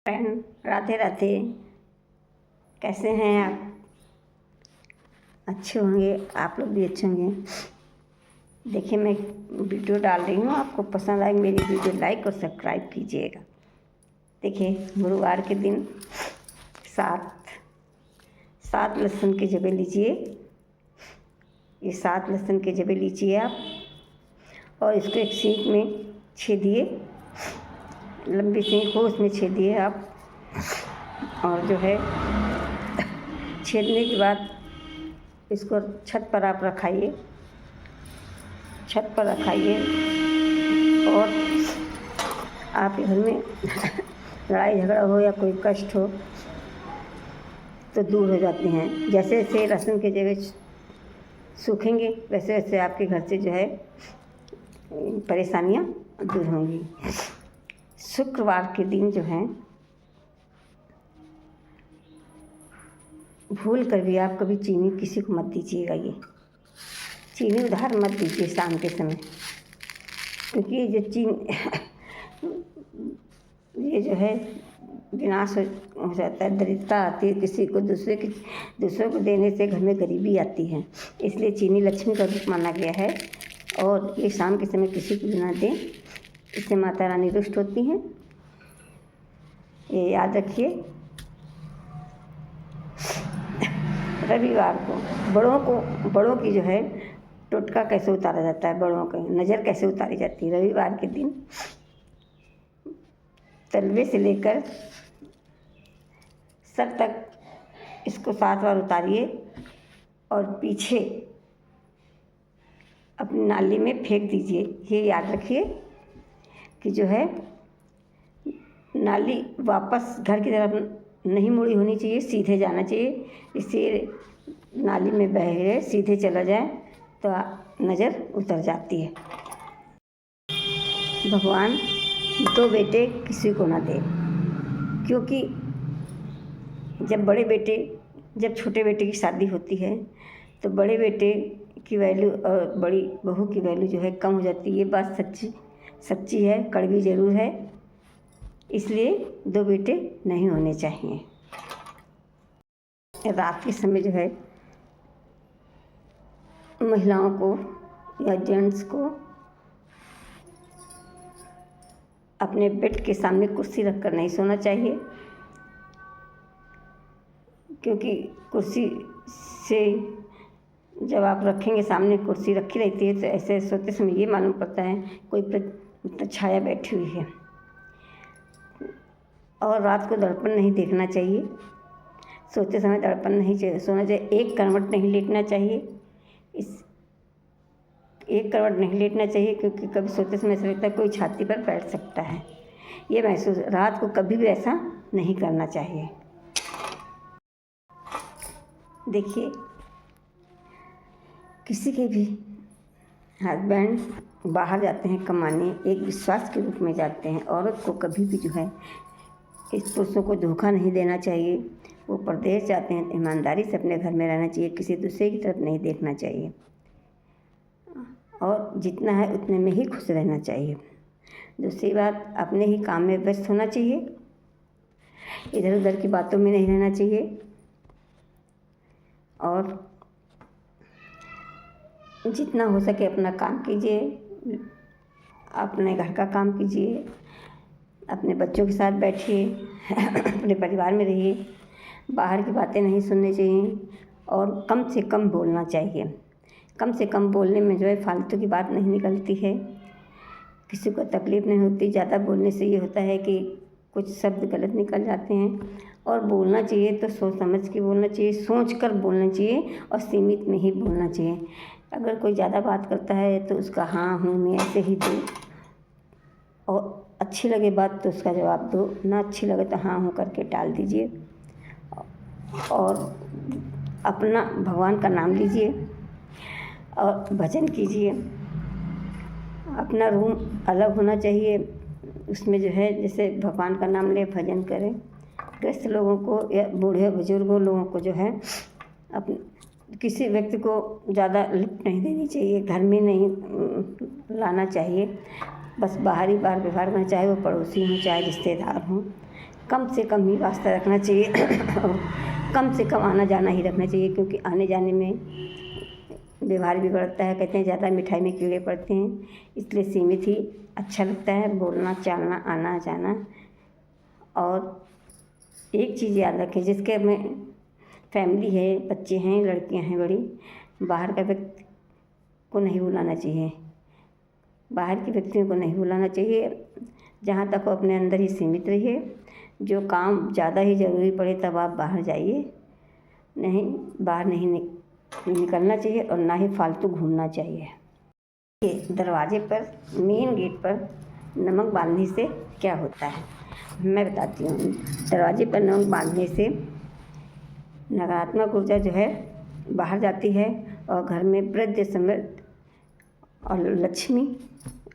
Friend, Radhe Radhe. कैसे हैं आप? अच्छे होंगे, आप लोग भी अच्छे होंगे। देखिए, मैं वीडियो डाल रही हूँ, आपको पसंद आए मेरी वीडियो लाइक और सब्सक्राइब कीजिएगा। देखिए, गुरुवार के दिन सात लहसुन के जबे लीजिए। ये 7 लहसुन के जबे लीजिए आप, और इसको एक सीख में छेदिए, लंबी सीख हो उसमें छेदिए आप। और जो है, छेदने के बाद इसको छत पर आप रखाइए, छत पर रखाइए। और आपके घर में लड़ाई झगड़ा हो या कोई कष्ट हो तो दूर हो जाते हैं। जैसे जैसे लहसुन के जगह सूखेंगे वैसे वैसे आपके घर से जो है परेशानियां दूर होंगी। शुक्रवार के दिन जो है, भूल कर भी आप कभी चीनी किसी को मत दीजिएगा। ये चीनी उधार मत दीजिए शाम के समय, क्योंकि ये जो है विनाश हो जाता है, दरिद्रता आती है किसी को। दूसरों को देने से घर में गरीबी आती है। इसलिए चीनी लक्ष्मी का रूप माना गया है, और ये शाम के समय किसी को भी ना दें, इससे माता रानी रुष्ट होती हैं। ये याद रखिए। रविवार को बड़ों की जो है टोटका कैसे उतारा जाता है, बड़ों की नज़र कैसे उतारी जाती है। रविवार के दिन तलवे से लेकर सर तक इसको 7 बार उतारिए, और पीछे अपनी नाली में फेंक दीजिए। ये याद रखिए कि जो है नाली वापस घर की तरफ नहीं मुड़ी होनी चाहिए, सीधे जाना चाहिए। इससे नाली में बहे सीधे चला जाए तो नज़र उतर जाती है। भगवान 2 बेटे किसी को ना दे, क्योंकि जब छोटे बेटे की शादी होती है तो बड़े बेटे की वैल्यू और बड़ी बहू की वैल्यू जो है कम हो जाती है। ये बात सच्ची है, कड़वी ज़रूर है। इसलिए 2 बेटे नहीं होने चाहिए। रात के समय जो है महिलाओं को या जेंट्स को अपने बेड के सामने कुर्सी रखकर नहीं सोना चाहिए, क्योंकि कुर्सी से जब आप रखेंगे, सामने कुर्सी रखी रहती है, तो ऐसे सोते समय ये मालूम पड़ता है कोई छाया बैठी हुई है। और रात को दर्पण नहीं देखना चाहिए, सोते समय दर्पण नहीं सोना चाहिए। एक करवट नहीं लेटना चाहिए, एक करवट नहीं लेटना चाहिए, क्योंकि कभी सोते समय ऐसा लगता है कोई छाती पर बैठ सकता है। ये महसूस रात को कभी भी ऐसा नहीं करना चाहिए। देखिए, किसी के भी हस्बैंड बाहर जाते हैं कमाने, एक विश्वास के रूप में जाते हैं। औरत को कभी भी जो है इस पुरुषों को धोखा नहीं देना चाहिए। वो परदेश जाते हैं तो ईमानदारी से अपने घर में रहना चाहिए, किसी दूसरे की तरफ नहीं देखना चाहिए, और जितना है उतने में ही खुश रहना चाहिए। दूसरी बात, अपने ही काम में व्यस्त होना चाहिए, इधर उधर की बातों में नहीं रहना चाहिए। और जितना हो सके अपना काम कीजिए, अपने घर का काम कीजिए, अपने बच्चों के साथ बैठिए, अपने परिवार में रहिए। बाहर की बातें नहीं सुननी चाहिए, और कम से कम बोलना चाहिए। कम से कम बोलने में जो है फालतू की बात नहीं निकलती है, किसी को तकलीफ़ नहीं होती। ज़्यादा बोलने से ये होता है कि कुछ शब्द गलत निकल जाते हैं। और बोलना चाहिए तो सोच समझ के बोलना चाहिए, सोच कर बोलना चाहिए, और सीमित में ही बोलना चाहिए। अगर कोई ज़्यादा बात करता है तो उसका हाँ हूँ मैं ऐसे ही दो, और अच्छी लगे बात तो उसका जवाब दो, ना अच्छी लगे तो हाँ हूँ करके टाल दीजिए। और अपना भगवान का नाम लीजिए और भजन कीजिए। अपना रूम अलग होना चाहिए, उसमें जो है जैसे भगवान का नाम ले, भजन करें। ग्रस्त लोगों को या बूढ़े बुजुर्गों लोगों को जो है किसी व्यक्ति को ज़्यादा लिफ्ट नहीं देनी चाहिए, घर में नहीं लाना चाहिए। बस बाहर व्यवहार में, चाहे वो पड़ोसी हों चाहे रिश्तेदार हों, कम से कम ही वास्ता रखना चाहिए और कम से कम आना जाना ही रखना चाहिए, क्योंकि आने जाने में व्यवहार बिगड़ता है। कहते हैं ज़्यादा मिठाई में कीड़े पड़ते हैं, इसलिए सीमित ही अच्छा लगता है बोलना चालना आना जाना। और एक चीज़ याद रखें, जिसके में फैमिली है, बच्चे हैं, लड़कियां हैं बड़ी, बाहर का व्यक्ति को नहीं बुलाना चाहिए, बाहर के व्यक्तियों को नहीं बुलाना चाहिए। जहाँ तक वो अपने अंदर ही सीमित रहिए। जो काम ज़्यादा ही ज़रूरी पड़े तब आप बाहर जाइए, नहीं बाहर नहीं निकलना चाहिए और ना ही फालतू घूमना चाहिए। ये दरवाजे पर, मेन गेट पर नमक बांधने से क्या होता है मैं बताती हूँ। दरवाजे पर नमक बांधने से नकारात्मक ऊर्जा जो है बाहर जाती है और घर में वृद्धि समृद्धि और लक्ष्मी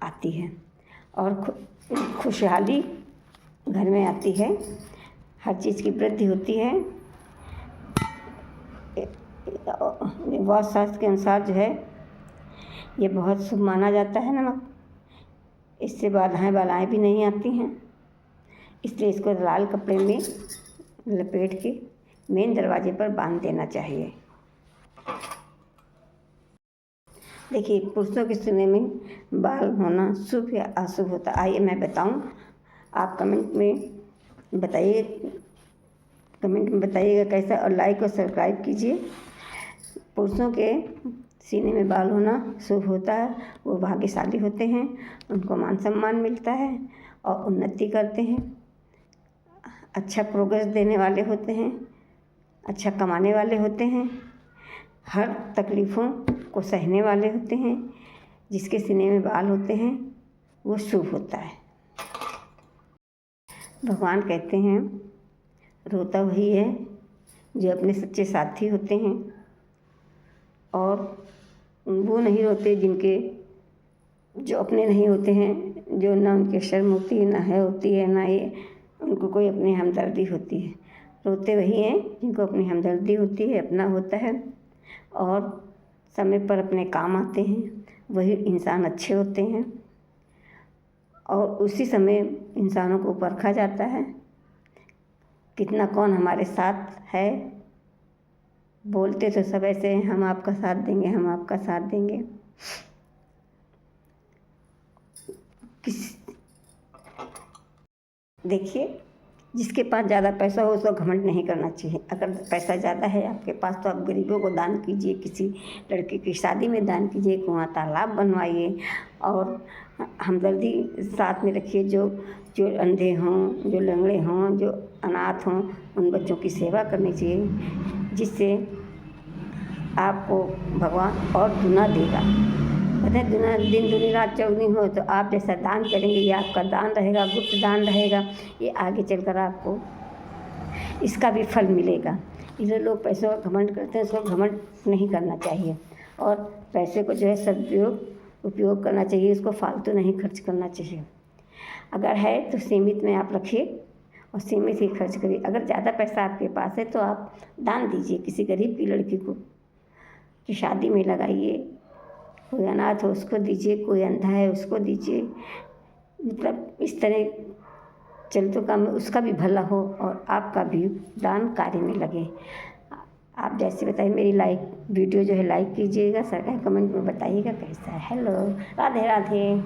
आती है और खुशहाली घर में आती है। हर चीज़ की वृद्धि होती है। वास्तु शास्त्र के अनुसार जो है ये बहुत शुभ माना जाता है नमक। इससे बाधाएं बालाएँ भी नहीं आती हैं, इसलिए इसको लाल कपड़े में लपेट के मेन दरवाजे पर बांध देना चाहिए। देखिए, पुरुषों के सीने में बाल होना शुभ या अशुभ होता है, आइए मैं बताऊं। आप कमेंट में बताइएगा कैसा, और लाइक और सब्सक्राइब कीजिए। पुरुषों के सीने में बाल होना शुभ होता है, वो भाग्यशाली होते हैं, उनको मान सम्मान मिलता है और उन्नति करते हैं, अच्छा प्रोग्रेस देने वाले होते हैं, अच्छा कमाने वाले होते हैं, हर तकलीफ़ों को सहने वाले होते हैं। जिसके सीने में बाल होते हैं वो शुभ होता है। भगवान कहते हैं रोता वही है जो अपने सच्चे साथी होते हैं, और वो नहीं रोते जिनके जो अपने नहीं होते हैं, जो ना उनके शर्म होती है, ना है होती है, ना ये उनको कोई अपनी हमदर्दी होती है। रोते वही हैं जिनको अपनी हमदर्दी होती है, अपना होता है और समय पर अपने काम आते हैं, वही इंसान अच्छे होते हैं। और उसी समय इंसानों को परखा जाता है कितना कौन हमारे साथ है। बोलते तो सब ऐसे हैं, हम आपका साथ देंगे, हम आपका साथ देंगे। देखिए, जिसके पास ज़्यादा पैसा हो उसको घमंड नहीं करना चाहिए। अगर पैसा ज़्यादा है आपके पास तो आप गरीबों को दान कीजिए, किसी लड़के की शादी में दान कीजिए, कुआं तालाब बनवाइए और हमदर्दी साथ में रखिए। जो अंधे हों, जो लंगड़े हों, जो अनाथ हों, उन बच्चों की सेवा करनी चाहिए, जिससे आपको भगवान और दुना देगा। कहते हैं दुना दिन दुनी रात चौगुनी हो, तो आप जैसा दान करेंगे ये आपका दान रहेगा, गुप्त दान रहेगा, ये आगे चलकर आपको इसका भी फल मिलेगा। इसलिए लोग पैसों का घमंड करते हैं, उसको घमंड नहीं करना चाहिए और पैसे को जो है उपयोग करना चाहिए, इसको फालतू नहीं खर्च करना चाहिए। अगर है तो सीमित में आप रखिए और सीमित ही खर्च करिए। अगर ज़्यादा पैसा आपके पास है तो आप दान दीजिए, किसी गरीब की लड़की को की शादी में लगाइए, कोई अनाथ हो उसको दीजिए, कोई अंधा है उसको दीजिए। मतलब इस तरह चलते काम में उसका भी भला हो और आपका भी दान कार्य में लगे। आप जैसे बताइए, मेरी वीडियो जो है लाइक कीजिएगा, सरकार कमेंट में बताइएगा कैसा है। हेलो, राधे राधे।